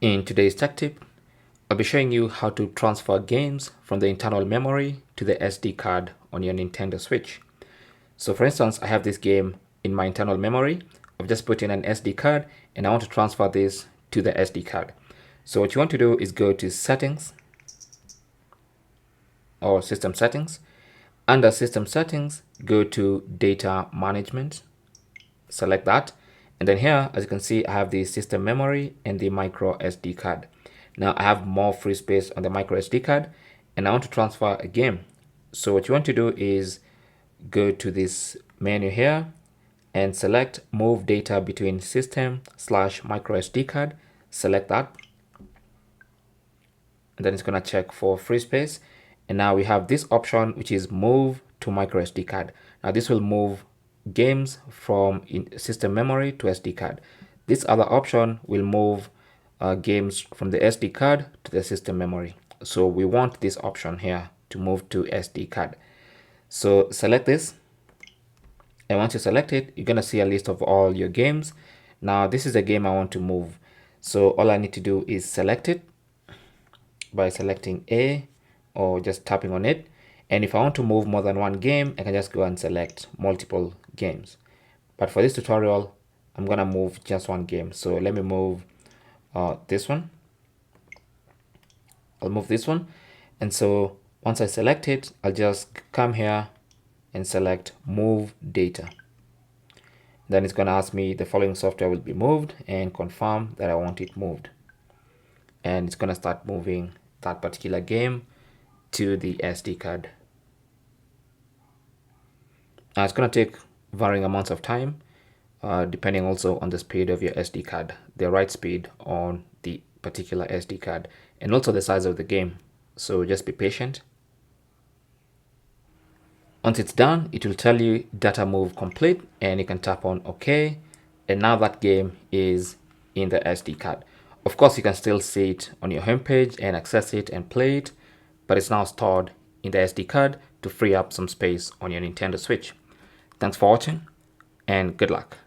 In today's tech tip, I'll be showing you how to transfer games from the internal memory to the SD card on your Nintendo Switch. So for instance, I have this game in my internal memory. I've just put in an SD card and I want to transfer this to the SD card. So what you want to do is go to Settings or System Settings. Under System Settings, go to Data Management. Select that. And then here, as you can see, I have the system memory and the micro SD card. Now I have more free space on the micro SD card and I want to transfer a game. So what you want to do is go to this menu here and select move data between system/micro SD card. Select that. And then it's going to check for free space. And now we have this option, which is move to micro SD card. Now this will move games from system memory to SD card. This other option will move games from the SD card to the system memory. So we want this option here to move to SD card. So select this. And once you select it, you're going to see a list of all your games. Now this is the game I want to move. So all I need to do is select it by selecting A or just tapping on it. And if I want to move more than one game, I can just go and select multiple games. But for this tutorial, I'm gonna move just one game. So let me move this one. I'll move this one. And so once I select it, I'll just come here and select move data. Then it's gonna ask me the following software will be moved and confirm that I want it moved. And it's gonna start moving that particular game to the SD card. Now it's going to take varying amounts of time, depending also on the speed of your SD card, the write speed on the particular SD card, and also the size of the game. So just be patient. Once it's done, it will tell you data move complete, and you can tap on OK. And now that game is in the SD card. Of course, you can still see it on your homepage and access it and play it, but it's now stored in the SD card to free up some space on your Nintendo Switch. Thanks for watching and good luck.